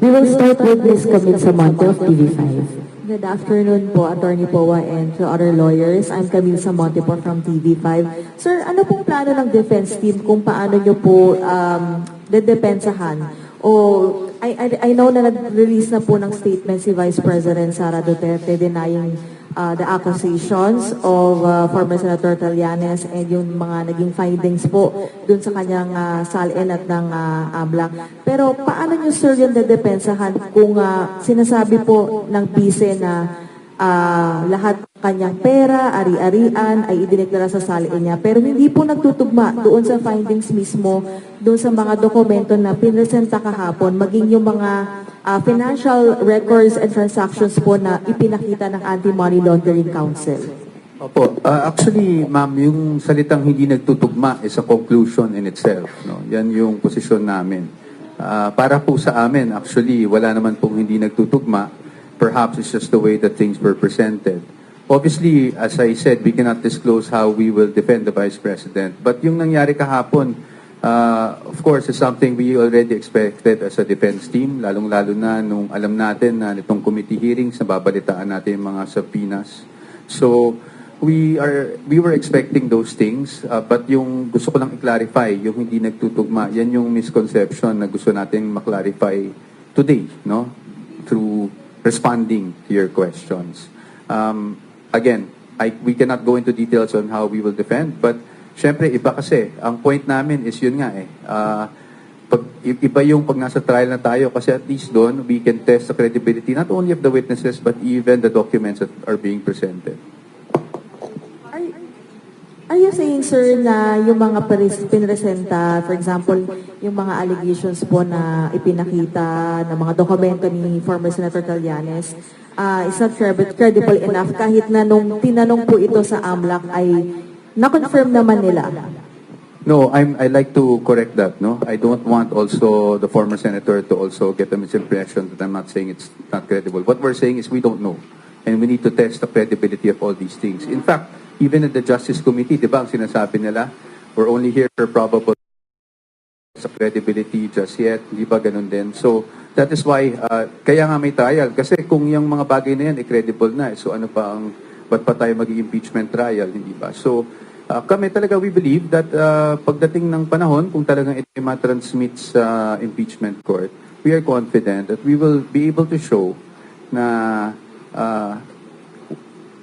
We will start with Ms. Camille Samonte of TV5. Good afternoon po, Attorney Poa and to other lawyers. I'm Camille Samonte po from TV5. Sir, ano pong plano ng defense team kung paano nyo po dedepensahan? I know na nag-release na po ng statement si Vice President Sara Duterte denying the accusations of former Senator Trillanes and yung mga naging findings po dun sa kanyang salin at ng AMLAC. Pero paano nyo, sir, yung dedepensahan kung sinasabi po ng bise na lahat kanyang pera, ari-arian ay idineklara sa salin niya, pero hindi po nagtutugma doon sa findings mismo, doon sa mga dokumento na pinresenta kahapon, maging yung mga financial records and transactions po na ipinakita ng Anti-Money Laundering Council. Opo. Actually, ma'am, yung salitang hindi nagtutugma is a conclusion in itself. No? Yan yung posisyon namin. Para po sa amin, actually, wala naman pong hindi nagtutugma. Perhaps it's just the way that things were presented. Obviously, as I said, we cannot disclose how we will defend the Vice President. But yung nangyari kahapon, of course, is something we already expected as a defense team, lalong-lalo na nung alam natin na nitong committee hearings, nababalitaan natin yung mga subpoenas. So, we were expecting those things, but yung gusto ko lang i-clarify, yung hindi nagtutugma, yan yung misconception na gusto natin ma-clarify today, no? Through responding to your questions. Again, we cannot go into details on how we will defend, but syempre, iba kasi. Ang point namin is yun nga iba yung pag nasa trial na tayo kasi at least doon, we can test the credibility not only of the witnesses but even the documents that are being presented. Are you saying, sir, na yung mga pinresenta, for example, yung mga allegations po na ipinakita ng mga dokumento ni former Senator Trillanes, is not credible enough kahit na nung tinanong po ito sa AMLAC ay na-confirm naman nila? No, I like to correct that. No, I don't want also the former senator to also get a misimpression that I'm not saying it's not credible. What we're saying is we don't know, and we need to test the credibility of all these things. In fact, even at the Justice Committee, di ba, ang sinasabi nila, we're only here for probable sa credibility just yet, di ba ganun din? So, that is why, kaya nga may trial. Kasi kung yung mga bagay na yan, credible na. So, ano pa ang, ba't pa tayo mag-impeachment trial, hindi ba? So, kami talaga, we believe that pagdating ng panahon, kung talagang ito ma-transmit sa impeachment court, we are confident that we will be able to show na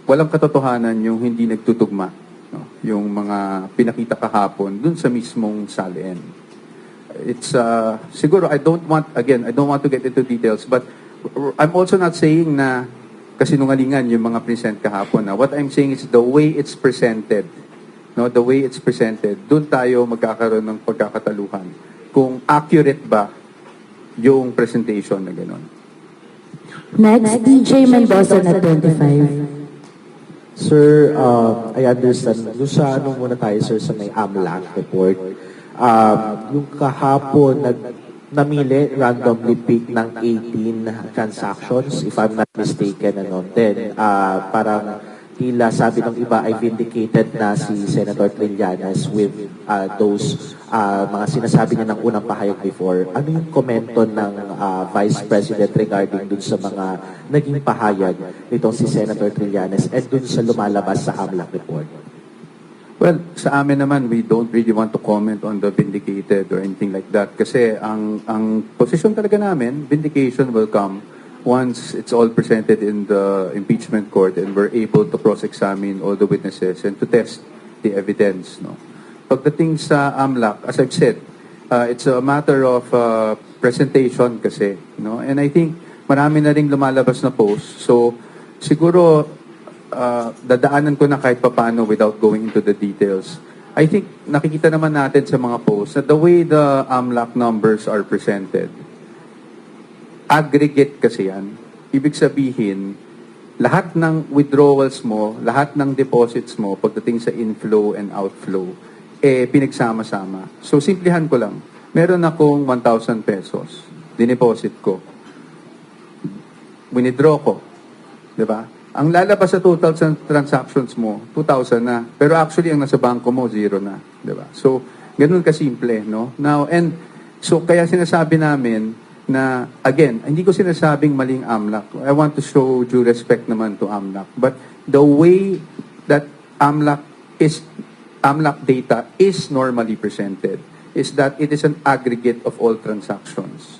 walang katotohanan yung hindi nagtutugma, no? Yung mga pinakita kahapon dun sa mismong salin. It's siguro I don't want to get into details, but I'm also not saying na kasinungalingan yung mga present kahapon. What I'm saying is the way it's presented, no, the way it's presented, dun tayo magkakaroon ng pagkakataluhan kung accurate ba yung presentation na gano'n. Next, DJ Mendoza na 25. Sir, I understand. Doon sa ano muna tayo, sir, sa may AMLAC report. Yung kahapon, namili, randomly pick ng 18 transactions, if I'm not mistaken. Then, parang tila sabi ng iba ay vindicated na si Senator Trillanes with those mga sinasabi niya ng unang pahayag before. Ano yung komento ng Vice President regarding dun sa mga naging pahayag nitong si Senator Trillanes and dun sa lumalabas sa AMLAC report? Well, sa amin naman, we don't really want to comment on the vindicated or anything like that. Kasi ang posisyon talaga namin, vindication will come once it's all presented in the impeachment court and we're able to cross-examine all the witnesses and to test the evidence. No? Pagdating sa AMLAC, as I've said, it's a matter of presentation kasi. No? And I think marami na ring lumalabas na post. So, siguro, dadaanan ko na kahit papano without going into the details. I think nakikita naman natin sa mga posts that the way the AMLAC numbers are presented, aggregate kasi yan. Ibig sabihin, lahat ng withdrawals mo, lahat ng deposits mo, pagdating sa inflow and outflow, pinagsama-sama. So, simplihan ko lang. Meron akong 1,000 pesos. Dineposit ko. Withdraw ko. Diba? Ang lalabas sa total transactions mo, 2,000 na. Pero actually, ang nasa bangko mo, 0 na. Diba? So, ganun kasimple, no? Now, and so, kaya sinasabi namin, na, again, hindi ko sinasabing maling AMLAC. I want to show due respect naman to AMLAC. But the way that AMLAC data is normally presented is that it is an aggregate of all transactions.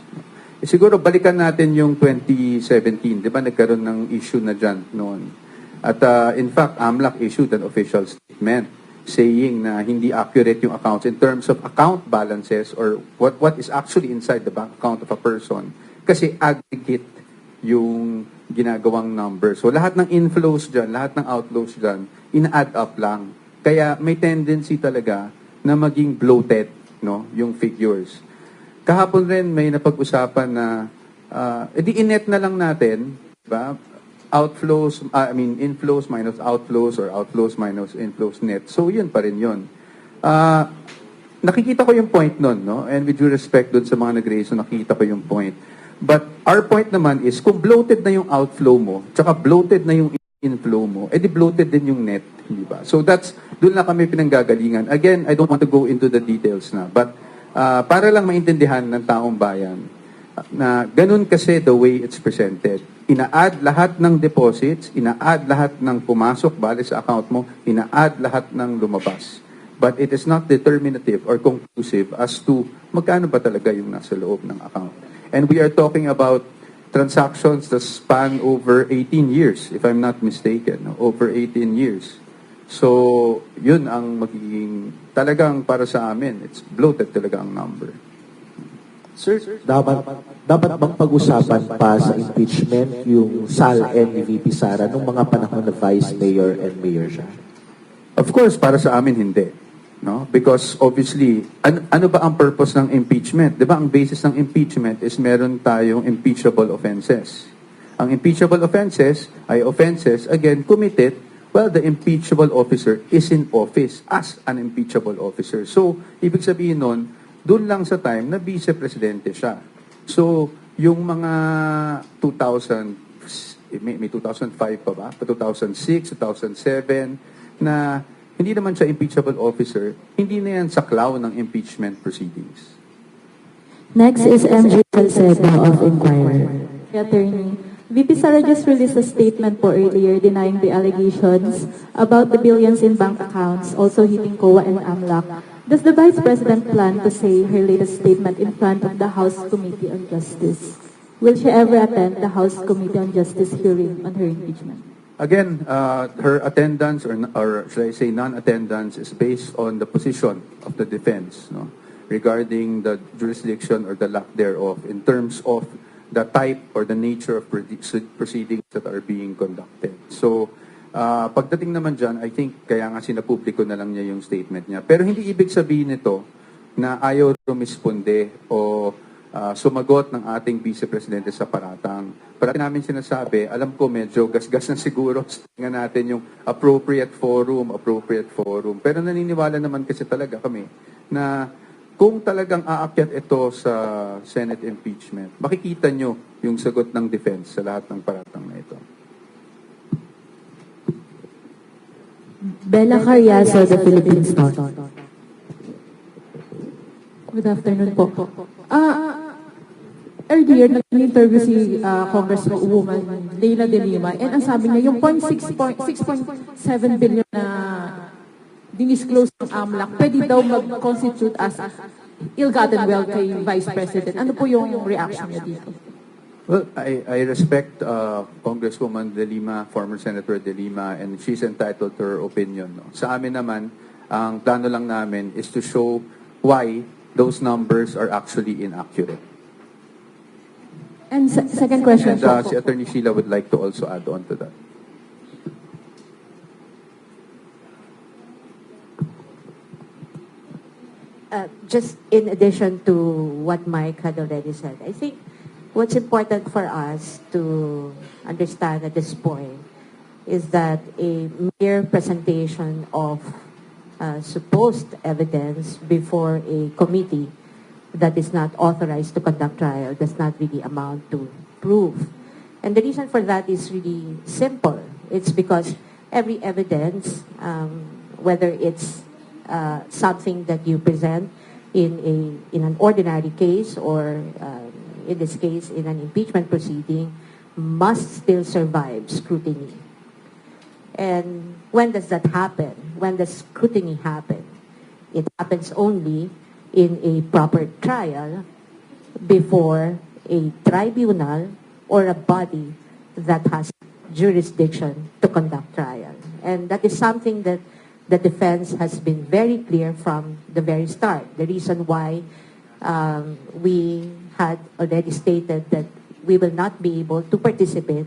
Siguro balikan natin yung 2017, di ba nagkaroon ng issue na dyan noon. At in fact, AMLAC issued an official statement saying na hindi accurate yung accounts in terms of account balances or what is actually inside the bank account of a person kasi aggregate yung ginagawang number. So lahat ng inflows dyan, lahat ng outflows dyan, ina-add up lang. Kaya may tendency talaga na maging bloated, no, yung figures. Kahapon rin may napag-usapan na edi inet na lang natin, ba? Inflows minus outflows or outflows minus inflows net. So, yun pa rin yun. Nakikita ko yung point nun, no? And with due respect dun sa mga nag-raise, nakikita ko yung point. But our point naman is, kung bloated na yung outflow mo, tsaka bloated na yung inflow mo, edi bloated din yung net, di ba? So, dun na kami pinanggagalingan. Again, I don't want to go into the details na, but para lang maintindihan ng taong bayan, na ganun kasi the way it's presented. Ina-add lahat ng deposits, ina-add lahat ng pumasok bali sa account mo, ina-add lahat ng lumabas. But it is not determinative or conclusive as to magkano ba talaga yung nasa loob ng account. And we are talking about transactions that span over 18 years, if I'm not mistaken. Over 18 years. So, yun ang magiging, talagang para sa amin, it's bloated talaga ang number. Sir, dapat bang pag-usapan pa sa impeachment yung SALN ni VP Sara nung mga panahon na Vice Mayor and Mayor siya? Of course, para sa amin, hindi. No? Because obviously, ano ba ang purpose ng impeachment? Di ba ang basis ng impeachment is meron tayong impeachable offenses. Ang impeachable offenses ay offenses, again, committed while the impeachable officer is in office as an impeachable officer. So, ibig sabihin nun, doon lang sa time na vice-presidente siya. So, yung mga may 2005 pa ba? 2006, 2007, na hindi naman siya impeachable officer, hindi na yan saklaw ng impeachment proceedings. Next is MJ Salcedo of Inquirer. Attorney, VP Sara just released a statement po earlier denying the allegations about the billions in bank accounts also hitting COA and AMLAC. Does the Vice President plan to say her latest statement in front of the House Committee on Justice? Will she ever attend the House Committee on Justice hearing on her impeachment? Again, her attendance or should I say non-attendance is based on the position of the defense, no, regarding the jurisdiction or the lack thereof in terms of the type or the nature of proceedings that are being conducted. So, pagdating naman dyan, I think kaya nga sinapubliko na lang niya yung statement niya. Pero hindi ibig sabihin nito na ayaw rumisponde o sumagot ng ating vice-presidente sa paratang. Parati namin sinasabi, alam ko medyo gasgas na siguro tingnan natin yung appropriate forum. Pero naniniwala naman kasi talaga kami na kung talagang aakyat ito sa Senate impeachment, makikita nyo yung sagot ng defense sa lahat ng paratang na ito. Bella Carriazo, The Philippine Star. Good afternoon po. Earlier, nag-interview si Congresswoman Leila De Lima and ang sabi niya, yung 6.7 billion na dinisclose ng AMLAC, pwede daw mag-constitute as ill-gotten wealth kay Vice President. Ano po yung reaction niya dito? Well, I respect Congresswoman De Lima, former Senator De Lima, and she's entitled to her opinion. No? Sa amin naman, ang plano lang namin is to show why those numbers are actually inaccurate. And second question And po. si Attorney Sheila would like to also add on to that. Just in addition to what Mike had already said, I think what's important for us to understand at this point is that a mere presentation of supposed evidence before a committee that is not authorized to conduct trial does not really amount to proof. And the reason for that is really simple. It's because every evidence, whether it's something that you present in an ordinary case or in this case in an impeachment proceeding, must still survive scrutiny. And when does that happen? When does scrutiny happen? It happens only in a proper trial before a tribunal or a body that has jurisdiction to conduct trial. And that is something that the defense has been very clear from the very start. The reason why we had already stated that we will not be able to participate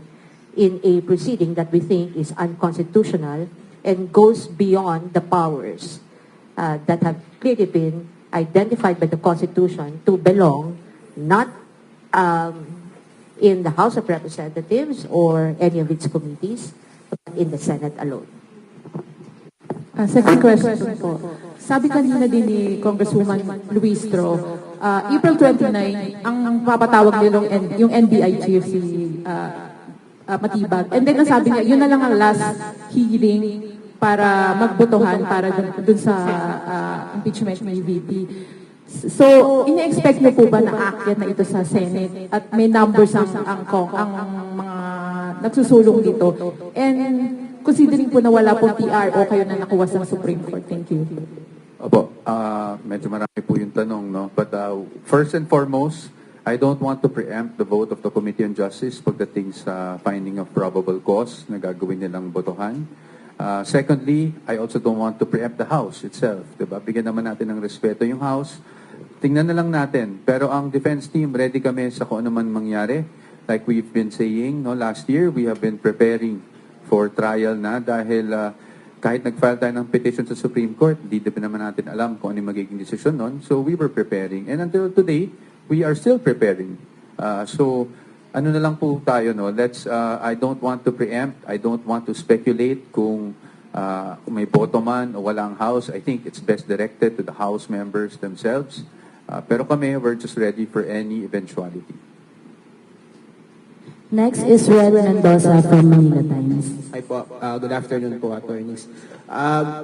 in a proceeding that we think is unconstitutional and goes beyond the powers that have clearly been identified by the Constitution to belong not in the House of Representatives or any of its committees, but in the Senate alone. Second question po. Sabi kanina din ni Congresswoman Luistro, April 29, ang papatawag nilong yung NBI chief si Matibag. And then nasabi niya, yun na lang ang last hearing para magbotohan para dun sa impeachment ni VP. So, ina-expect niyo po ba na aakyat na ito sa Senate at may numbers ang mga nagsusulong dito? And considering po na wala pong TRO kayo na nakuha sa Supreme Court. Thank you. Opo, medyo marami po yung tanong, no? But first and foremost, I don't want to preempt the vote of the Committee on Justice pagdating sa finding of probable cause na gagawin nilang botohan. Secondly, I also don't want to preempt the House itself. Diba? Bigyan naman natin ng respeto yung House. Tingnan na lang natin. Pero ang defense team, ready kami sa kung ano man mangyari. Like we've been saying, no, last year, we have been preparing for trial na dahil kahit nag-file tayo ng petition sa Supreme Court, hindi naman natin alam kung ano yung magiging desisyon nun. So we were preparing. And until today, we are still preparing. So ano na lang po tayo, no? I don't want to preempt, I don't want to speculate kung may boto man o walang House. I think it's best directed to the House members themselves. Pero kami, we're just ready for any eventuality. Next is Red Mendoza from Manila Times. Hi po, good afternoon po, attorneys.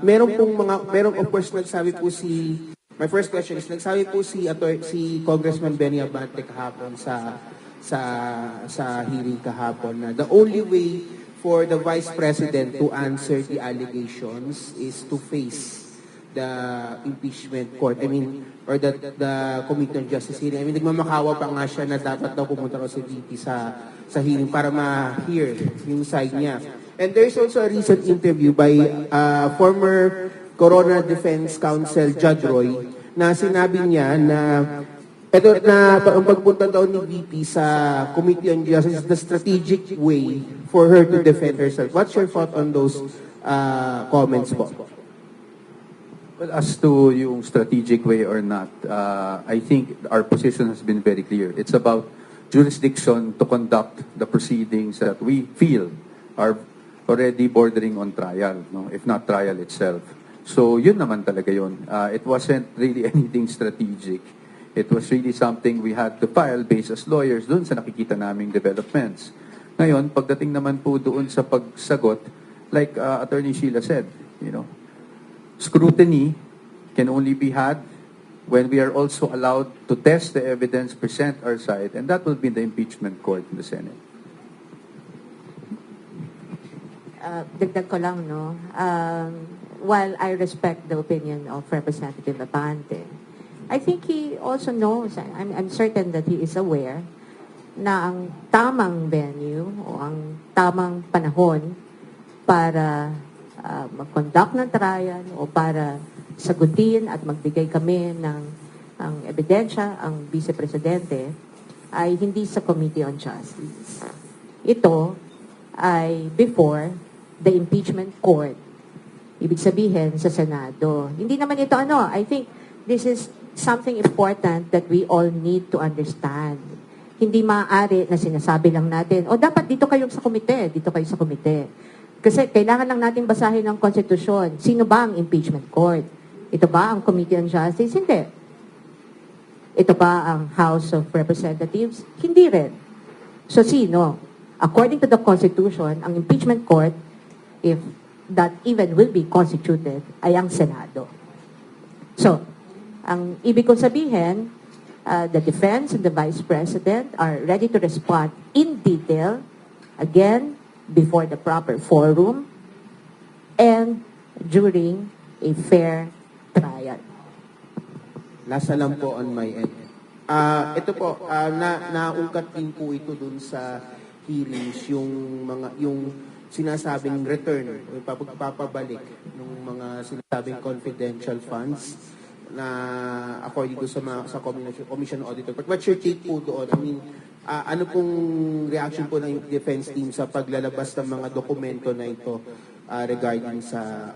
Meron of course nagsabi po my first question is, nagsabi po si Congressman Benny Abante kahapon sa hearing kahapon na the only way for the Vice President to answer the allegations is to face the impeachment court. I mean, or the Committee on Justice hearing. I mean, nagmamakawa pa nga siya na dapat daw pumunta raw si VP sa hearing para ma-hear yung side niya. And there's also a recent interview by former Corona Defense Counsel Judge Roy na sinabi niya na ang pagpunta daw ni VP sa Committee on Justice is the strategic way for her to defend herself. What's your thought on those comments po? Well, as to yung strategic way or not, I think our position has been very clear. It's about jurisdiction to conduct the proceedings that we feel are already bordering on trial, no? If not trial itself. So yun naman talaga yun. It wasn't really anything strategic. It was really something we had to file based as lawyers dun sa nakikita naming developments. Ngayon, pagdating naman po doon sa pagsagot, like Attorney Sheila said, you know, scrutiny can only be had when we are also allowed to test the evidence, present our side, and that will be the impeachment court in the Senate. Dagdag ko lang, no? While I respect the opinion of Representative Abante, I think he also knows, I'm certain that he is aware na ang tamang venue o ang tamang panahon para mag-conduct ng trial o para sagutin at magbigay kami ng ebidensya ang Vice Presidente ay hindi sa Committee on Justice. Ito ay before the impeachment court. Ibig sabihin sa Senado. Hindi naman ito I think this is something important that we all need to understand. Hindi maaari na sinasabi lang natin, dapat dito kayo sa komite, dito kayo sa komite. Kasi kailangan lang natin basahin ng konstitusyon. Sino ba ang impeachment court? Ito ba ang Committee on Justice? Hindi. Ito ba ang House of Representatives? Hindi rin. So sino? According to the Constitution, ang impeachment court, if that even will be constituted, ay ang Senado. So, ang ibig kong sabihin, the defense and the Vice President are ready to respond in detail, again, before the proper forum, and during a fair trial. Last na lang po on my end. Ito po, naungkat din po ito dun sa hearings, yung sinasabing return, yung papabalik ng mga sinasabing confidential funds na according to sa Commission Auditor. But what's your take po doon? I mean, ano pong reaction po ng defense team sa paglalabas ng mga dokumento na ito regarding sa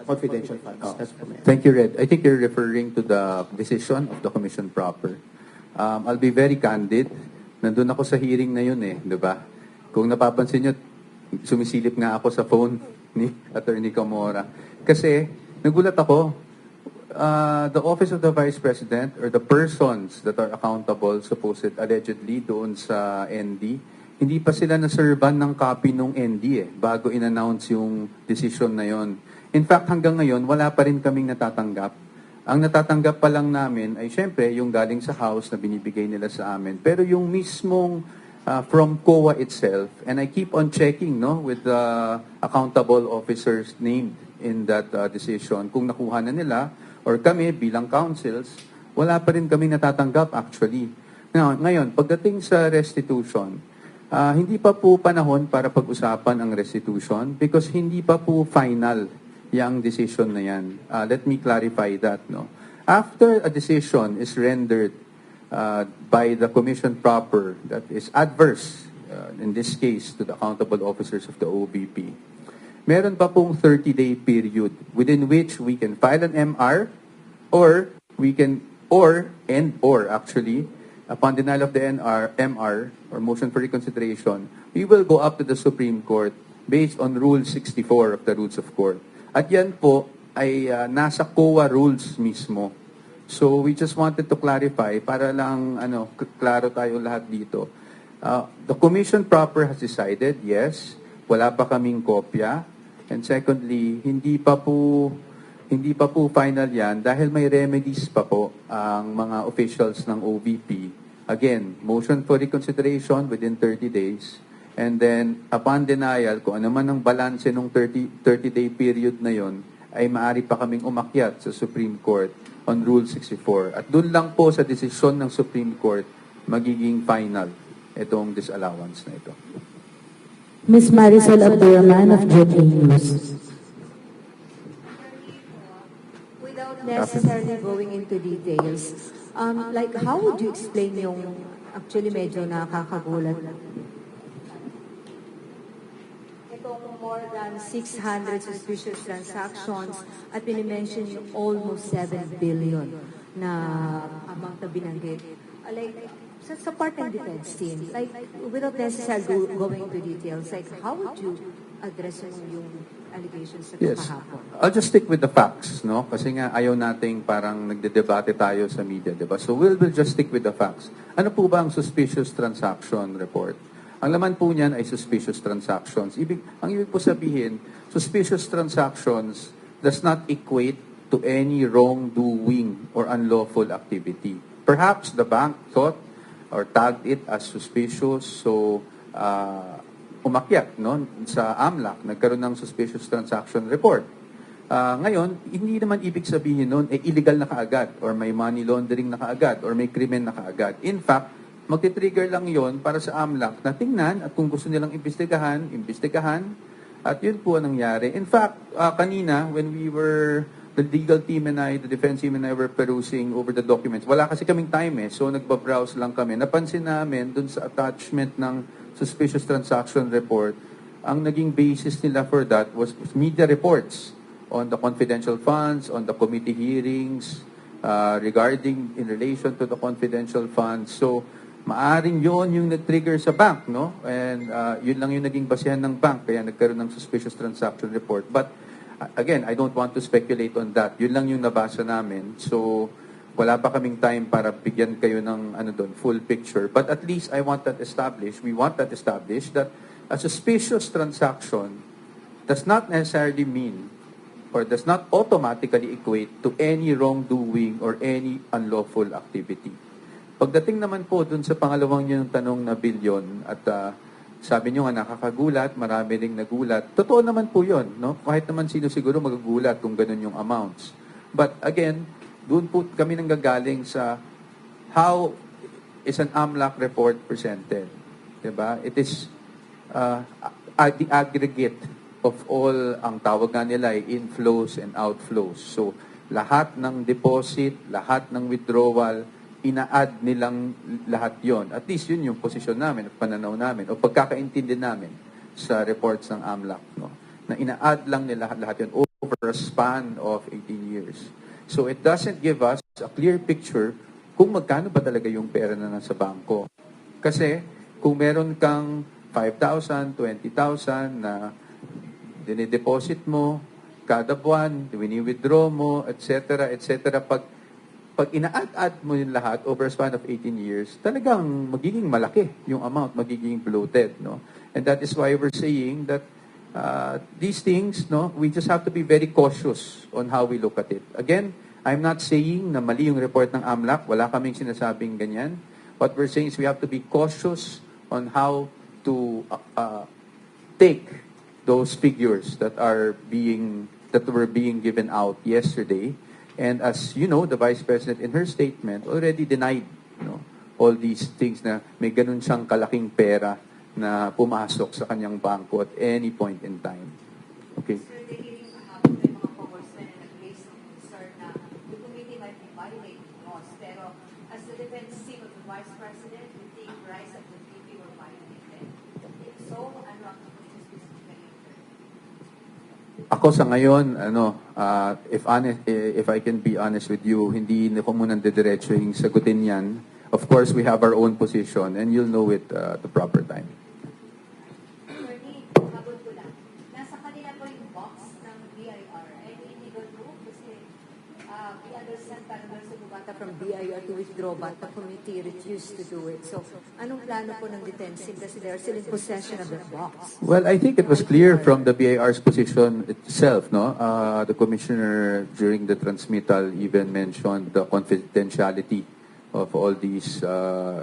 confidential funds? That's po, Mayor. Thank you, Red. I think you're referring to the decision of the Commission proper. I'll be very candid. Nandun ako sa hearing na yun di ba? Kung napapansin nyo, sumisilip nga ako sa phone ni Attorney Camora. Kasi, nagulat ako, the Office of the Vice President or the persons that are accountable, allegedly, doon sa ND, hindi pa sila na-servan ng copy nung ND bago in-announce yung decision na yon. In fact, hanggang ngayon, wala pa rin kaming natatanggap. Ang natatanggap pa lang namin ay syempre yung galing sa House na binibigay nila sa amin. Pero yung mismong from COA itself, and I keep on checking with the accountable officers named in that decision, kung nakuha na nila, or kami bilang councils, wala pa rin kami natatanggap actually. Ngayon, pagdating sa restitution, hindi pa po panahon para pag-usapan ang restitution because hindi pa po final yung decision na yan. Let me clarify that. After a decision is rendered by the Commission proper that is adverse, in this case, to the accountable officers of the OVP, meron pa pong 30-day period within which we can file an MR or actually, upon denial of the MR or motion for reconsideration, we will go up to the Supreme Court based on Rule 64 of the Rules of Court. At yan po ay nasa COA rules mismo. So we just wanted to clarify para lang klaro tayo lahat dito. The Commission proper has decided, yes, wala pa kaming kopya. And secondly, hindi pa po final yan dahil may remedies pa po ang mga officials ng OVP. Again, motion for reconsideration within 30 days. And then, upon denial, kung ano man ang balanse ng 30-day period na yon, ay maaari pa kaming umakyat sa Supreme Court on Rule 64. At doon lang po sa desisyon ng Supreme Court magiging final itong disallowance na ito. Ms. Marisol Abdurrahman of GMA News. Without necessarily going into details, like how would you explain yung actually medyo nakakagulat? Itong more than 600 suspicious transactions at pinimension yung almost 7 billion na amount na binanggit. Like, sa part ng defense team, like, without necessarily going into details, like, how would you address yung allegations sa kahapon? I'll just stick with the facts, Kasi nga ayaw nating parang nagdedebate tayo sa media, diba? So we'll just stick with the facts. Ano po ba ang suspicious transaction report? Ang laman po niyan ay suspicious transactions. Ang ibig po sabihin, suspicious transactions does not equate to any wrongdoing or unlawful activity. Perhaps the bank thought or tagged it as suspicious, so umakyat sa AMLAC, nagkaroon ng suspicious transaction report. Ngayon, hindi naman ibig sabihin nun, illegal na kaagad, or may money laundering na kaagad, or may krimen na kaagad. In fact, magti-trigger lang yon para sa AMLAC na tingnan at kung gusto nilang imbestigahan, at yun po ang nangyari. In fact, kanina, when we were, the legal team and I, the defense team and I were perusing over the documents, wala kasi kaming time so nagbabrowse lang kami. Napansin namin dun sa attachment ng suspicious transaction report, ang naging basis nila for that was media reports on the confidential funds, on the committee hearings, regarding in relation to the confidential funds. So, maaring yon yung nag-trigger sa bank, And yun lang yung naging basihan ng bank, kaya nagkaroon ng suspicious transaction report. But again, I don't want to speculate on that. Yun lang yung nabasa namin. So, wala pa kaming time para bigyan kayo ng full picture. But at least we want that established that a suspicious transaction does not necessarily mean or does not automatically equate to any wrongdoing or any unlawful activity. Pagdating naman po dun sa pangalawang yung tanong na bilyon at sabi nyo nga nakakagulat, marami ring nagulat. Totoo naman po yun, no? Kahit naman sino siguro magagulat kung ganun yung amounts. But again, doon po kami nanggagaling sa how is an AMLAC report presented. Diba? It is the aggregate of all, ang tawag nga nila ay inflows and outflows. So, lahat ng deposit, lahat ng withdrawal, ina-add nilang lahat yon. At least yun yung posisyon namin, pananaw namin, o pagkakaintindi namin sa reports ng AMLAC. No? Na ina-add lang nila lahat yun over a span of 18 years. So it doesn't give us a clear picture kung magkano ba talaga yung pera na nasa bangko. Kasi kung meron kang 5,000, 20,000 na dinideposit mo, kada buwan, wini-withdraw mo, etc., etc., pag ina-add mo yung lahat over a span of 18 years, talagang magiging malaki yung amount, magiging bloated, no? And that is why we're saying that these things, no, we just have to be very cautious on how we look at it. Again, I'm not saying na mali yung report ng AMLAC, wala kaming sinasabing ganyan. What we're saying is we have to be cautious on how to take those figures that were being given out yesterday. And as you know, the Vice President in her statement already denied, all these things na may ganun siyang kalaking pera na pumasok sa kanyang bangko at any point in time. Okay. Sir, the hearing kahapon may mga congressmen na nag-raise ng concern na the committee might be violating laws. Pero as the defense team of the Vice President, we think rise of the VP were violated. If so, ano ang specifically? Ako sa ngayon, if I can be honest with you, hindi ko muna didiretso yung sagutin yan. Of course, we have our own position and you'll know it the proper time. Attorney, habol ko lang. Nasa kanila po yung box ng BIR. Any illegal move? Kasi we understand parang meron sa bumata from BIR to withdraw, but the committee refused to do it. So, anong plano po ng defense team? Kasi they are still in possession of the box. Well, I think it was clear from the BIR's position itself, no? The commissioner during the transmittal even mentioned the confidentiality of all these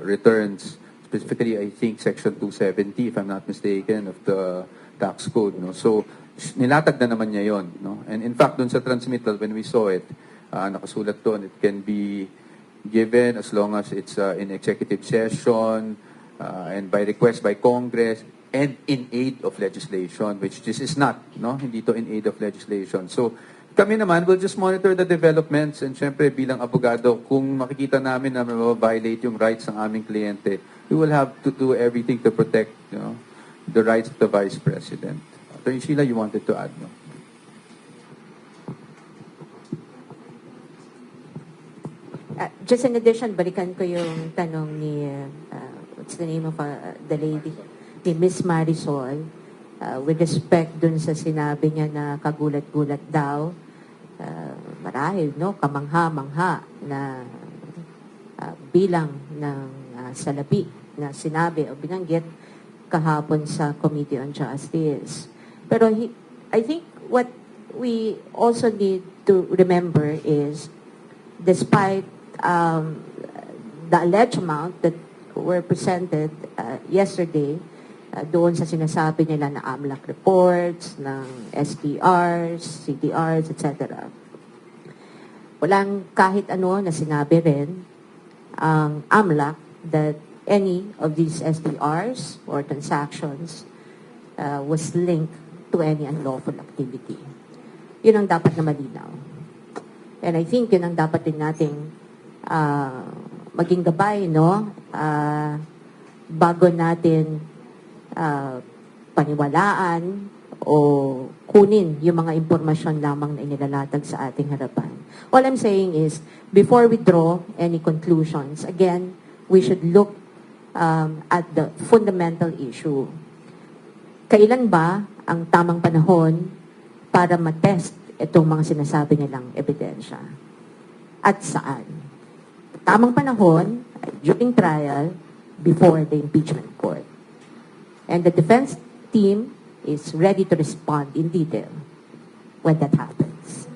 returns, specifically I think Section 270, if I'm not mistaken, of the tax code, no? So nilatag na naman niya yon, no? And in fact, dun sa transmittal, when we saw it, nakasulat doon, it can be given as long as it's in executive session and by request by Congress and in aid of legislation, which this is not, no? Hindi to in aid of legislation. So kami naman will just monitor the developments and syempre bilang abogado, kung makikita namin na violate yung rights ng aming kliyente, we will have to do everything to protect, the rights of the Vice President. Attorney Sheila, you wanted to add, no? Just in addition, balikan ko yung tanong ni, what's the name of the lady? Ni Miss Marisol, with respect dun sa sinabi niya na kagulat-gulat daw, marahil, kamangha-mangha na bilang ng salapi na sinabi o binanggit kahapon sa Committee on Justice. Pero I think what we also need to remember is, despite the alleged amount that were presented yesterday, doon sa sinasabi nila na AMLAC reports, ng SPRs, CTRs, etc. Walang kahit ano na sinabi rin ang AMLAC that any of these SPRs or transactions was linked to any unlawful activity. Yun ang dapat na malinaw. And I think yun ang dapat din nating maging gabay, bago natin paniwalaan o kunin yung mga impormasyon lamang na inilalatag sa ating harapan. All I'm saying is, before we draw any conclusions, again, we should look at the fundamental issue. Kailan ba ang tamang panahon para matest itong mga sinasabi nilang ebidensya? At saan? Tamang panahon, during trial, before the impeachment court. And the defense team is ready to respond in detail when that happens.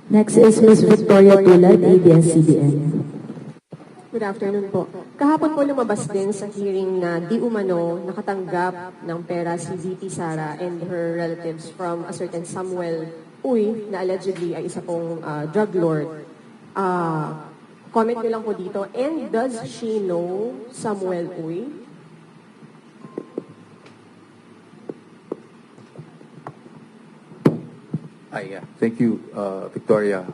Next is Ms. Victoria Tulad, ABS-CBN. Good afternoon po. Kahapon po lumabas din sa hearing na di umano nakatanggap ng pera si VP Sara and her relatives from a certain Samuel Uy na allegedly ay isa pong drug lord. Comment niyo lang po dito. And does she know Samuel Uy? Yeah. Thank you, Victoria.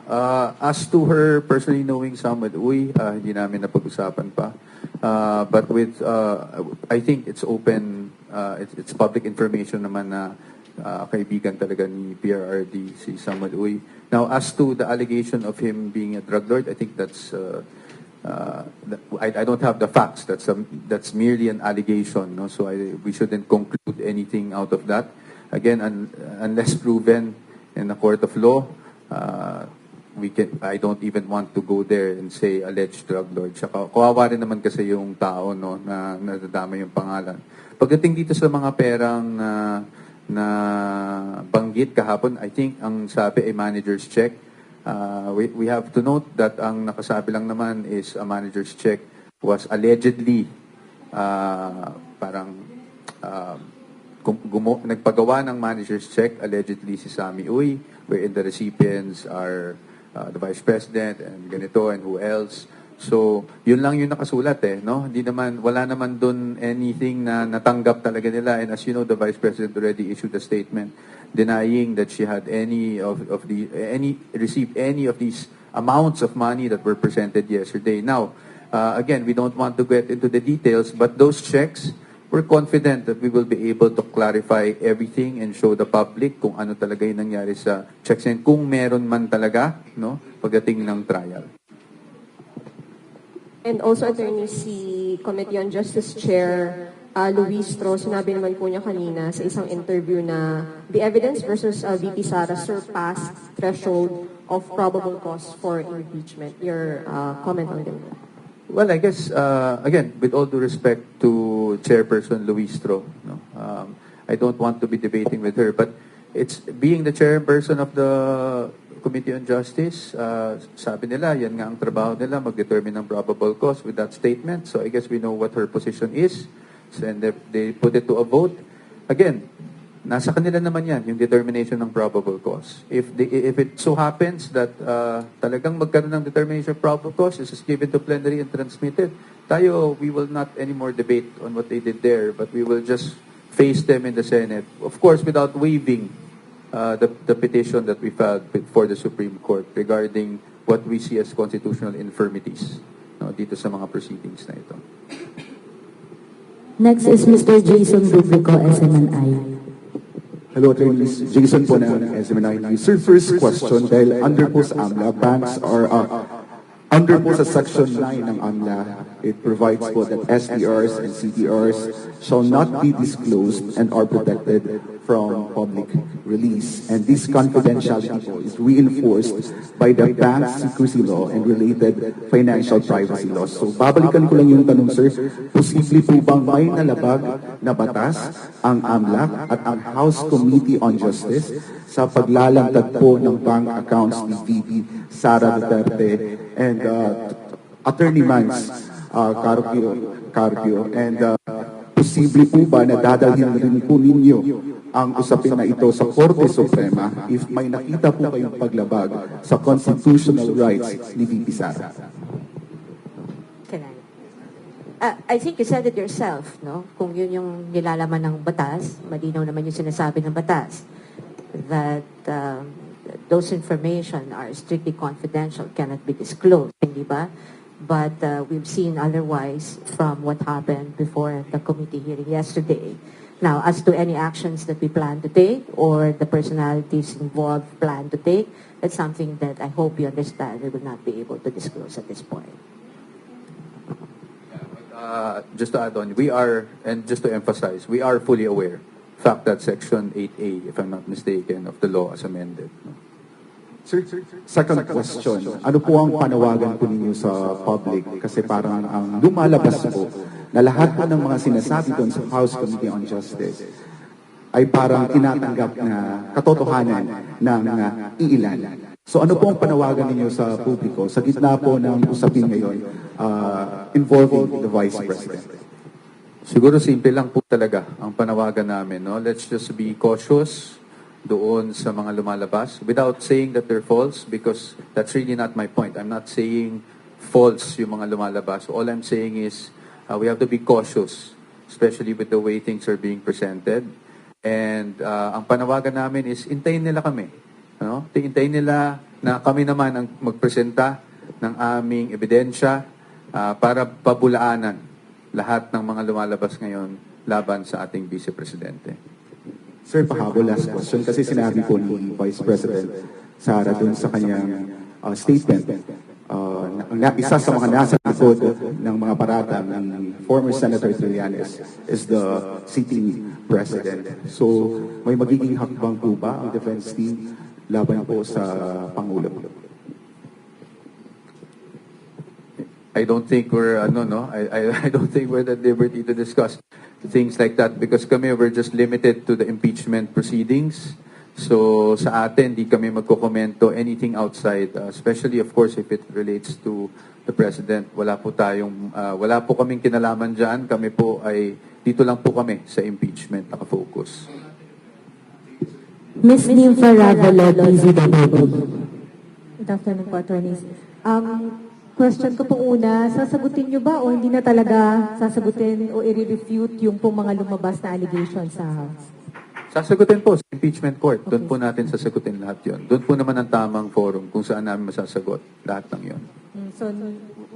As to her personally knowing Samuel Uy, hindi namin napag-usapan pa. But with, I think it's open, it's public information naman na kaibigan talaga ni PRRD si Samuel Uy. Now, as to the allegation of him being a drug lord, I think that's, I don't have the facts. That's merely an allegation, no? So we shouldn't conclude anything out of that. Again, unless proven in the court of law, I don't even want to go there and say alleged drug lord. Saka, kawawa rin naman kasi yung tao, no, na nadadama yung pangalan. Pagdating dito sa mga perang na banggit kahapon, I think ang sabi ay manager's check. We have to note that ang nakasabi lang naman is a manager's check was allegedly nagpagawa ng manager's check, allegedly si Sammy Uy, wherein the recipients are the Vice President and ganito and who else. So, yun lang yung nakasulat no? Hindi naman, wala naman dun anything na natanggap talaga nila. And as you know, the Vice President already issued a statement denying that she had received any of these amounts of money that were presented yesterday. Now, again, we don't want to get into the details, but those checks, we're confident that we will be able to clarify everything and show the public kung ano talaga yung nangyari sa checks and kung meron man talaga, no, pagdating ng trial. And also, Attorney, si Committee on Justice Chair Luis Tro, sinabi naman po niya kanina sa isang interview na the evidence versus VP Sara surpassed threshold of probable cause for impeachment. Your comment on that? Well, I guess, again, with all due respect to Chairperson Luistro, no, I don't want to be debating with her, but it's being the chairperson of the Committee on Justice, sabi nila, yan nga ang trabaho nila, mag-determine ng probable cause with that statement. So I guess we know what her position is, and they put it to a vote. Again, nasa kanila naman yan, yung determination ng probable cause. If it so happens that talagang magkaroon ng determination of probable cause, this is given to plenary and transmitted, we will not anymore debate on what they did there, but we will just face them in the Senate. Of course, without waiving the petition that we filed before the Supreme Court regarding what we see as constitutional infirmities, no, dito sa mga proceedings na ito. Next is Mr. Jason Dublico, SMNI. Hello, attorneys. Jason po ng SMNI News. Sir, first question, dahil under po sa AMLA, banks are under po sa Section 9 ng AMLA, it provides po that SDRs and CDRs shall not be disclosed and are protected from public release. And this confidentiality po is reinforced by the bank's secrecy law and related financial privacy laws. So, babalikan ko lang yung tanong, sir. Posible po bang may nalabag na batas ang AMLA at ang House Committee on Justice sa paglalantad po ng bank accounts ni VP Sara Duterte and Attorney Mans Carpio, and posible po ba na dadalhin rin po ninyo ang usapin na ito sa Korte Suprema if may nakita po kayong paglabag sa constitutional rights ni VP Sara? I think you said it yourself, no? Kung yun yung nilalaman ng batas, malinaw naman yung sinasabi ng batas, that those information are strictly confidential, cannot be disclosed, hindi ba? But we've seen otherwise from what happened before the committee hearing yesterday. Now, as to any actions that we plan to take or the personalities involved plan to take, that's something that I hope you understand we will not be able to disclose at this point. Just to add on, and just to emphasize, we are fully aware, the fact that Section 8A, if I'm not mistaken, of the law as amended. No? Sir, second question, ano po ang panawagan po ninyo sa public? Kasi parang ang lumalabas po na lahat po ng mga sinasabi doon sa House Committee on Justice ay parang tinatanggap na katotohanan ng iilan. So ano po ang panawagan ninyo sa publiko sa gitna po ng usapin ngayon involving the Vice President? Siguro simple lang po talaga ang panawagan namin. No? Let's just be cautious doon sa mga lumalabas without saying that they're false because that's really not my point. I'm not saying false yung mga lumalabas. All I'm saying is we have to be cautious, especially with the way things are being presented. And ang panawagan namin is intayin nila kami. Ano? Hintayin nila na kami naman ang magpresenta ng aming ebidensya para pabulaanan lahat ng mga lumalabas ngayon laban sa ating Vice Presidente. Sir, pahabol last question kasi sinabi po ni Vice President Sara dun sa kanyang statement isa sa mga nasa likod ng mga parata ng former Senator Trillanes is the sitting president. So, may magiging hakbang po ba ang defense team laban po sa Pangulo? I don't think we're I don't think we're at liberty to discuss things like that because we're just limited to the impeachment proceedings. So sa atin di kami magkokomento anything outside, especially of course if it relates to the president. Wala po kaming kinalaman diyan. Kami po ay dito lang po kami sa impeachment nakafocus. Ms. Nympha Ravelo, PZWB. Good afternoon po, attorneys. Question ko po una, sasagutin niyo ba o hindi na talaga sasagutin o i-refute yung pong mga lumabas na allegations sa House? Sasagutin po sa impeachment court. Doon po natin sasagutin lahat yon. Doon po naman ang tamang forum kung saan namin masasagot lahat ng yon. So,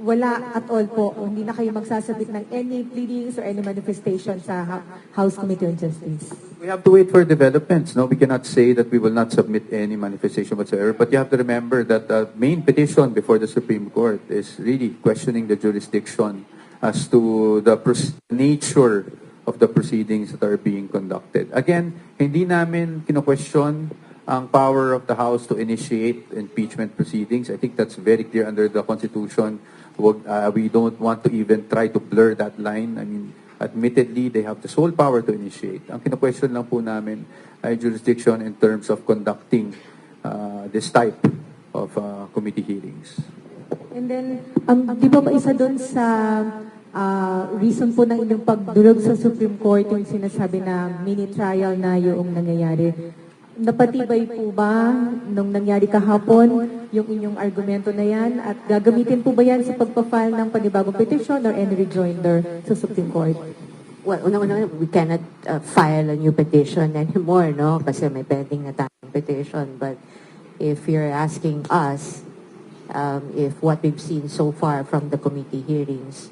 wala at all po, hindi na kayo magsasabit ng any pleadings or any manifestation sa House Committee on Justice? We have to wait for developments. No, we cannot say that we will not submit any manifestation whatsoever. But you have to remember that the main petition before the Supreme Court is really questioning the jurisdiction as to the nature of the proceedings that are being conducted. Again, hindi namin kino-question ang power of the House to initiate impeachment proceedings. I think that's very clear under the Constitution. We don't want to even try to blur that line. I mean, admittedly, they have the sole power to initiate. Ang kino-question lang po namin ay jurisdiction in terms of conducting this type of committee hearings. And then, di ba isa doon sa reason po ng inyong pagdulog sa Supreme Court yung sinasabi na mini trial na yung nangyayari? Napatibay po ba nung nangyari kahapon yung inyong argumento na yan at gagamitin po ba yan sa pagpa-file ng panibagong petition or any rejoinder sa Supreme Court? Well, una-una, we cannot file a new petition anymore, no? Kasi may pending na tayong petition. But if you're asking us if what we've seen so far from the committee hearings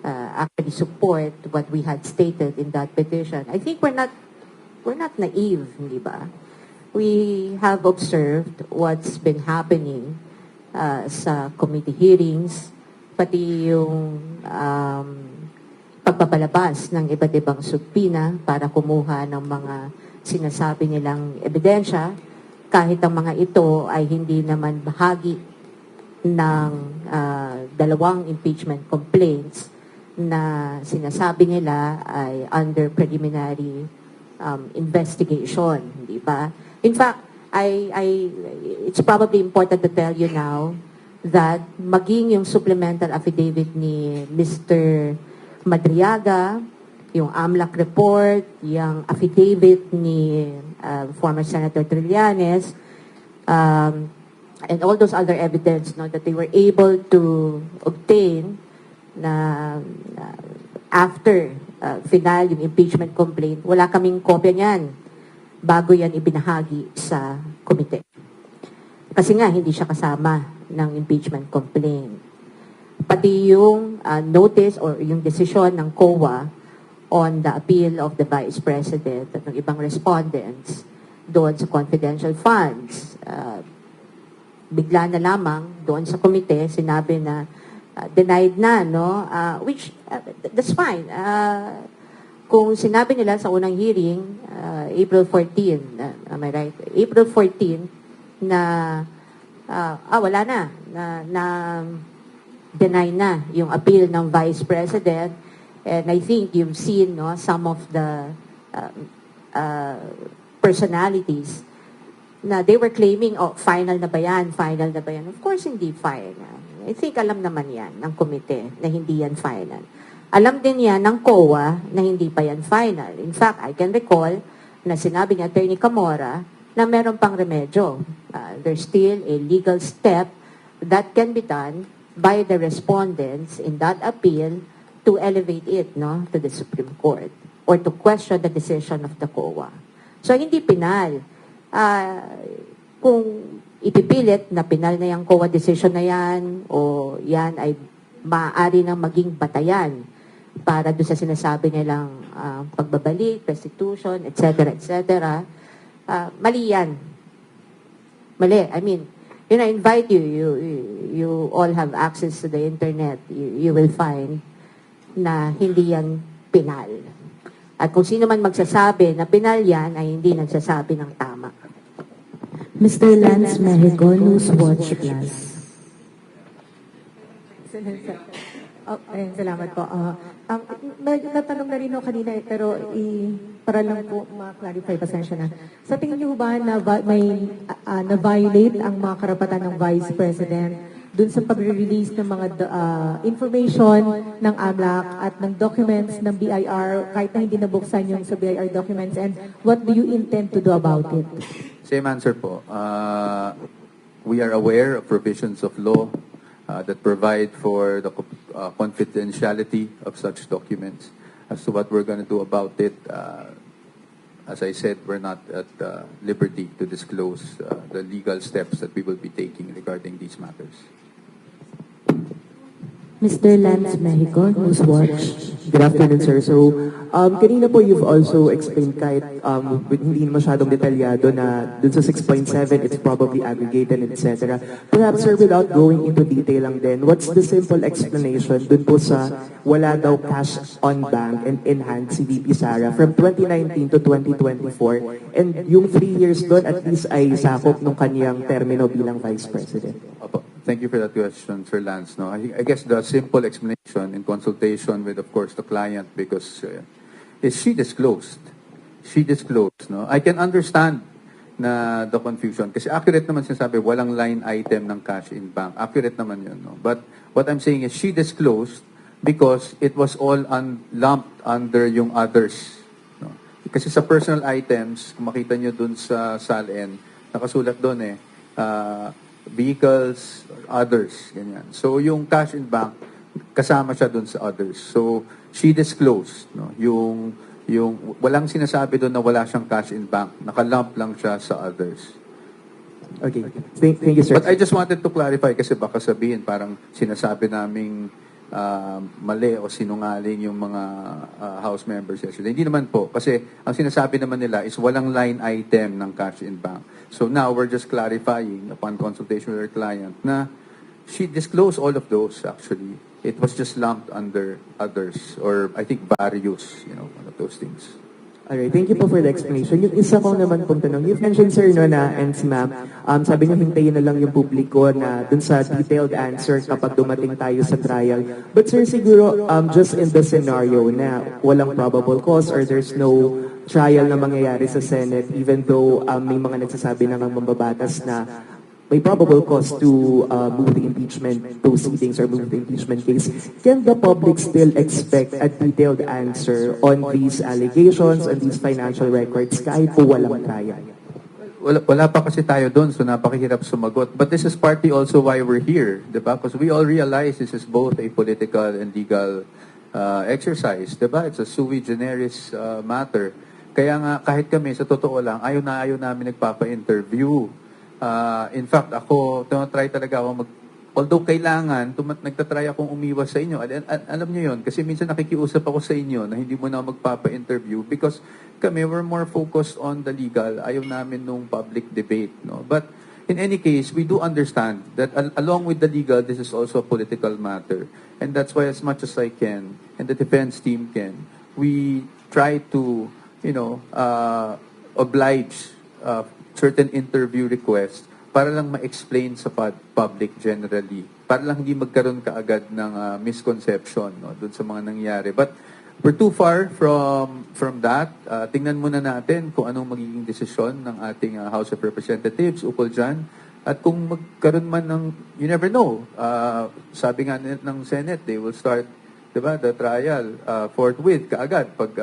actually support what we had stated in that petition, I think we're not naive, hindi ba? We have observed what's been happening sa committee hearings, pati yung pagpapalabas ng iba't ibang subpina para kumuha ng mga sinasabi nilang ebidensya, kahit ang mga ito ay hindi naman bahagi ng dalawang impeachment complaints na sinasabi nila ay under preliminary investigation, di ba? In fact, it's probably important to tell you now that maging yung supplemental affidavit ni Mr. Madriaga, yung AMLAC report, yung affidavit ni former Senator Trillanes, and all those other evidence that they were able to obtain na after final yung impeachment complaint, wala kaming kopya niyan bago yan ibinahagi sa komite. Kasi nga, hindi siya kasama ng impeachment complaint. Pati yung notice or yung desisyon ng COA on the appeal of the Vice President at ng ibang respondents doon sa confidential funds. Bigla na lamang doon sa komite, sinabi na denied na, no? Which, that's fine. Kung sinabi nila sa unang hearing, April 14, am I right? April 14, na wala na deny na yung appeal ng Vice President. And I think you've seen some of the personalities na they were claiming, oh, final na ba yan? Final na ba yan? Of course, hindi final. I think alam naman yan ng komite na hindi yan final. Alam din yan ng COA na hindi pa yan final. In fact, I can recall na sinabi ni Attorney Camora na meron pang remedyo. There's still a legal step that can be done by the respondents in that appeal to elevate it, no, to the Supreme Court or to question the decision of the COA. So, hindi pinal. Kung ipipilit na pinal na yung COA decision na yan o yan ay maaari nang maging batayan para doon sa sinasabi nilang pagbabalik, restitution, etc., etc., mali yan. Mali. I mean, I invite you all have access to the internet. You will find na hindi yan pinal. At kung sino man magsasabi na pinal yan, ay hindi nagsasabi ng tama. Mr. Lance Mexico, Newswatch Plus. Salamat po. Natanong na rin ako kanina pero para lang po ma-clarify, pasensya na. Sa tingin niyo ba na may na-violate ang mga karapatan ng Vice President dun sa pag-release ng mga information ng AMLAC at ng documents ng BIR kahit na hindi nabuksan yung sa BIR documents, and what do you intend to do about it? Same answer po. We are aware of provisions of law that provide for the confidentiality of such documents. As to what we're going to do about it, as I said, we're not at liberty to disclose the legal steps that we will be taking regarding these matters. Mr. Lance Mexico, Newswatch. Good afternoon, sir. So, kanina po you've also explained kahit hindi masyadong detalyado na dun sa 6.7, it's probably aggregated, etc. Perhaps, sir, without going into detail lang din, what's the simple explanation dun po sa wala daw cash on bank and in hand si VP Sara from 2019 to 2024, and yung 3 years dun at least ay sakop nung kanyang termino bilang Vice President? Opo. Thank you for that question, Sir Lance. No, I guess the simple explanation in consultation with, of course, the client, because is she disclosed. She disclosed. No, I can understand na the confusion kasi accurate naman sinasabi, walang line item ng cash in bank. Accurate naman yun. No? But what I'm saying is she disclosed because it was all lumped under yung others. No? Kasi sa personal items, kung makita nyo dun sa SALN, nakasulat dun vehicles, others, ganyan. So, yung cash in bank, kasama siya dun sa others. So, she disclosed, no? Yung walang sinasabi dun na wala siyang cash in bank. Nakalump lang siya sa others. Okay. Thank you, sir. But I just wanted to clarify kasi baka sabihin parang sinasabi naming mali o sinungaling yung mga House members yesterday. Hindi naman po. Kasi ang sinasabi naman nila is walang line item ng cash in bank. So now we're just clarifying upon consultation with our client na she disclosed all of those actually. It was just lumped under others or I think various, one of those things. Alright, thank you po for the explanation. Yung isa ko naman pong tanong, you've mentioned, sir, no, na, and si ma'am, sabi niyo hintayin na lang yung publiko na dun sa detailed answer kapag dumating tayo sa trial. But sir, siguro, just in the scenario na walang probable cause or there's no trial na mangyayari sa Senate, even though may mga nagsasabi na ng mambabatas na may probable cause to move the impeachment proceedings or move the impeachment case, can the public still expect a detailed answer on these allegations and these financial records kahit po walang trial? Wala pa kasi tayo doon, so napakahirap sumagot. But this is partly also why we're here, di ba? Because we all realize this is both a political and legal exercise, di ba? It's a sui generis matter. Kaya nga, kahit kami, sa totoo lang, ayaw namin nagpapa-interview. In fact, ako, try talaga ako although kailangan, nagtatry akong umiwas sa inyo. Alam niyo yon kasi minsan nakikiusap ako sa inyo na hindi mo na magpapa-interview because kami, we're more focused on the legal. Ayaw namin nung public debate. No? But in any case, we do understand that along with the legal, this is also a political matter. And that's why as much as I can, and the defense team can, we try to, oblige certain interview requests para lang ma-explain sa public generally. Para lang hindi magkaroon kaagad ng misconception dun sa mga nangyari. But we're too far from that. Tingnan muna natin kung anong magiging desisyon ng ating House of Representatives ukol dyan. At kung magkaroon man ng, you never know, sabi nga ng Senate, they will start, diba, the trial forthwith, kaagad, pag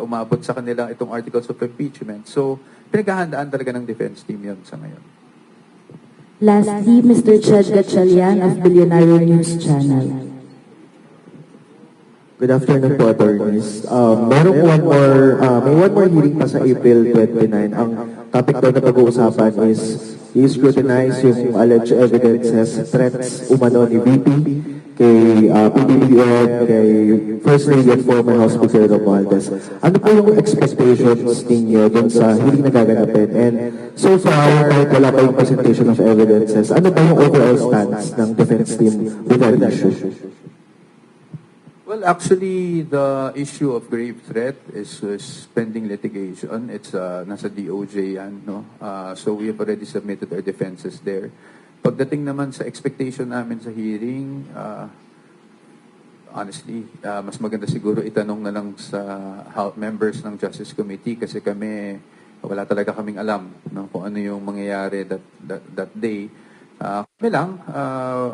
umabot sa kanila itong articles of impeachment. So, pinaghahandaan talaga ng defense team yun sa ngayon. Lastly, Mr. Chad Gatchalian of Billionaire News Channel. Good afternoon po, attorneys. May one more hearing pa sa April 29. Ang topic daw na pag-uusapan is i-scrutinize yung alleged evidences, threats umano ni VP, kay PBBM, kay First Lady at former House Speaker Romualdez. Ano po yung expectations ninyo dun sa hearing na gaganapin? And so far, kahit wala pa yung presentation of evidences, ano ba yung overall stance ng defense team with that issue? Well, actually, the issue of grave threat is pending litigation. It's nasa DOJ yan, no? So we have already submitted our defenses there. Pagdating naman sa expectation namin sa hearing, honestly, mas maganda siguro itanong na lang sa members ng Justice Committee kasi wala talaga kaming alam, no, kung ano yung mangyayari that day. Kami lang,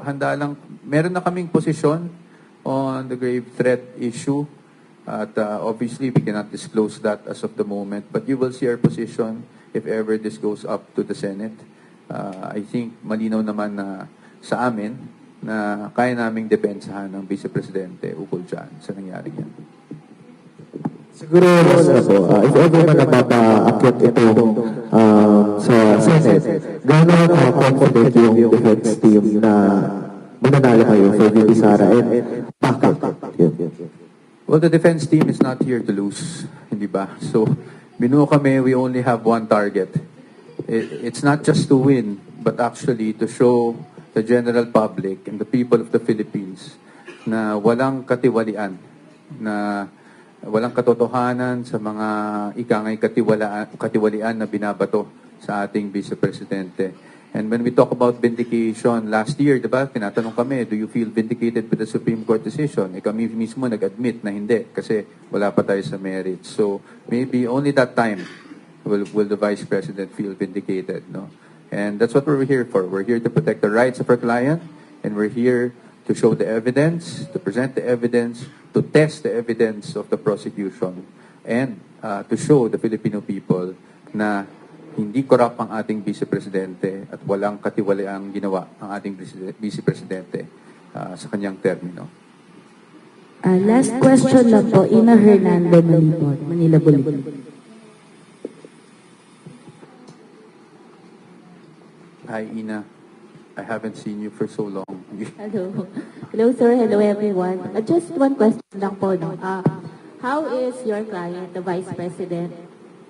handa lang, meron na kaming posisyon on the grave threat issue. At obviously, we cannot disclose that as of the moment. But you will see our position if ever this goes up to the Senate. I think malinaw naman na sa amin na kaya naming depensahan ng Vice Presidente ukol dyan sa nangyari yan. Siguro, if ever na napapaakyat ito sa Senate, gano'n confident yung defense team na mananalo kayo for VP Sara and bakit? Well, the defense team is not here to lose, hindi ba? So, binuo kami, we only have one target. It's not just to win, but actually to show the general public and the people of the Philippines na walang katiwalian, na walang katotohanan sa mga ikangay katiwalian na binabato sa ating Vice Presidente. And when we talk about vindication, last year, diba, tinatanong kami, do you feel vindicated with the Supreme Court decision? Kami mismo nag-admit na hindi kasi wala pa tayo sa merits. So maybe only that time will the Vice President feel vindicated, no? And that's what we're here for. We're here to protect the rights of our client, and we're here to show the evidence, to present the evidence, to test the evidence of the prosecution, and to show the Filipino people na hindi corrupt ang ating Vice Presidente at walang katiwaliang ginawa ang ating Vice Presidente sa kanyang termino. Last question lang po, Ina Hernando Malibon, Manila Bulletin. Hi, Ina. I haven't seen you for so long. Hello. Hello, sir. Hello, everyone. Just one question lang po. No? How is your client, the Vice President,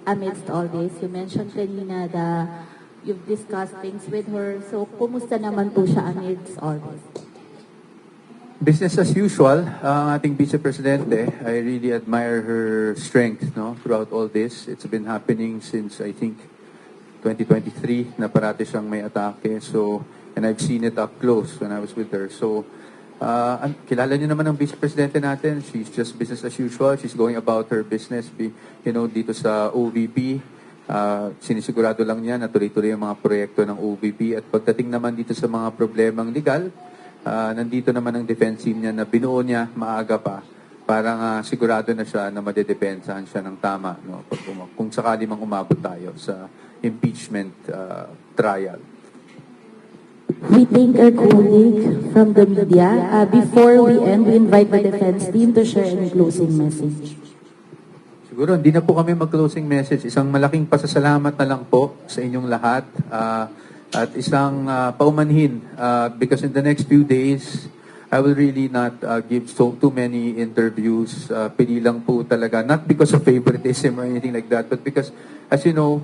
amidst all this? You mentioned kanina that you've discussed things with her. So, kumusta naman po siya amidst all this? Business as usual, ang ating Vice Presidente. I really admire her strength, no, throughout all this. It's been happening since, I think, 2023 na parati siyang may atake. So, and I've seen it up close when I was with her. So, kilala niyo naman ang Vice Presidente natin. She's just business as usual. She's going about her business, dito sa OVP. Sinisigurado lang niya na tuloy-tuloy ang mga proyekto ng OVP. At pagdating naman dito sa mga problemang legal, nandito naman ang defense team niya na binuo niya maaga pa. Parang sigurado na siya na madedepensahan siya ng tama, no? Kung sakali mang umabot tayo sa impeachment trial. We thank our colleague from the media. Before we end, we invite the defense team to share any closing message. Siguro, hindi na po kami mag-closing message. Isang malaking pasasalamat na lang po sa inyong lahat. At isang paumanhin. Because in the next few days, I will really not give too many interviews. Pili lang po talaga. Not because of favoritism or anything like that. But because, as you know,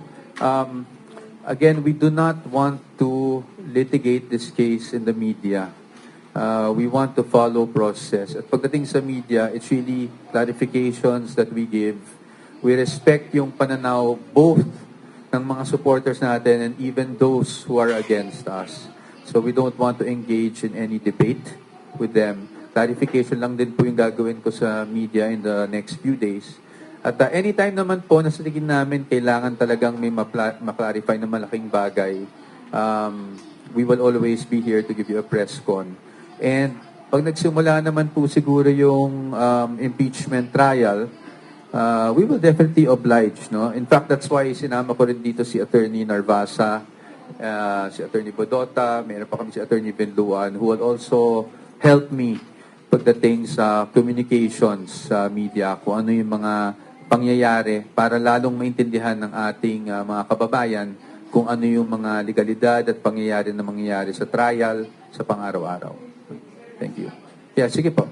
again, we do not want to litigate this case in the media. We want to follow process. At pagdating sa media, it's really clarifications that we give. We respect yung pananaw both ng mga supporters natin and even those who are against us. So we don't want to engage in any debate with them. clarification lang din po yung gagawin ko sa media in the next few days. At anytime naman po na sa tingin namin kailangan talagang may ma-clarify na malaking bagay, we will always be here to give you a press con. And pag nagsimula naman po siguro yung impeachment trial, we will definitely oblige, no? In fact, that's why sinama ko rin dito si Attorney Narvasa, si Attorney Bodota, mayroon pa kami si Attorney Benluan, who will also help me pagdating sa communications sa media, kung ano yung mga pangyayari para lalong maintindihan ng ating mga kababayan kung ano yung mga legalidad at pangyayari na mangyayari sa trial sa pang-araw-araw. Thank you. Yeah, sige po.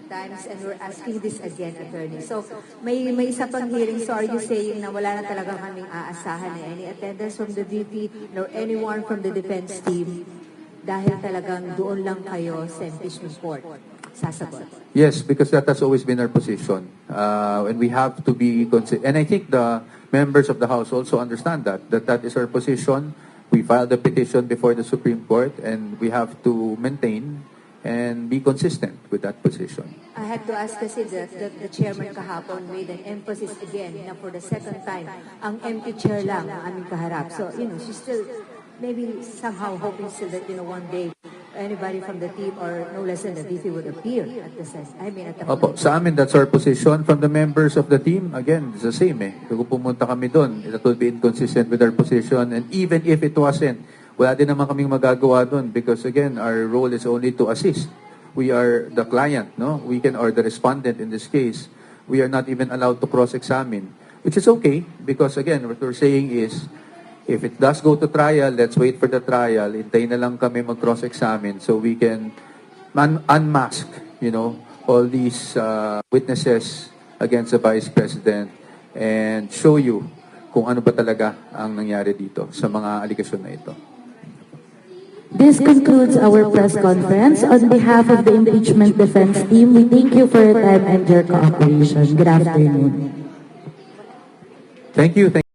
Times and we're asking this again, Attorney. So, may isa pang hearing. So, are you saying na wala na talaga kaming aasahan na any attendance from the VP nor anyone from the defense team dahil talagang doon lang kayo sa impeachment court sasagot? Yes, because that has always been our position. And we have to be and I think the members of the House also understand that is our position. We filed a petition before the Supreme Court and we have to maintain and be consistent with that position. I had to ask kasi that the chairman kahapon made an emphasis again na for the second time, ang empty chair lang ang aming kaharap. So, she's still maybe somehow hoping still that, one day, anybody from the team or no less than the VP would appear at the at the Opo, sa amin, that's our position. From the members of the team, again, it's the same Kung pumunta kami doon, it will be inconsistent with our position. And even if it wasn't, wala din naman kaming magagawa doon because again, our role is only to assist. We are the client, no? We can, or the respondent in this case. We are not even allowed to cross-examine, which is okay because again, what we're saying is, if it does go to trial, let's wait for the trial. Hintayin na lang kami mag-cross-examine so we can unmask, all these witnesses against the Vice President and show you kung ano ba talaga ang nangyari dito sa mga aligasyon na ito. This concludes our press conference. On behalf of the impeachment defense team, we thank you for your time and your cooperation. Good afternoon. Thank you.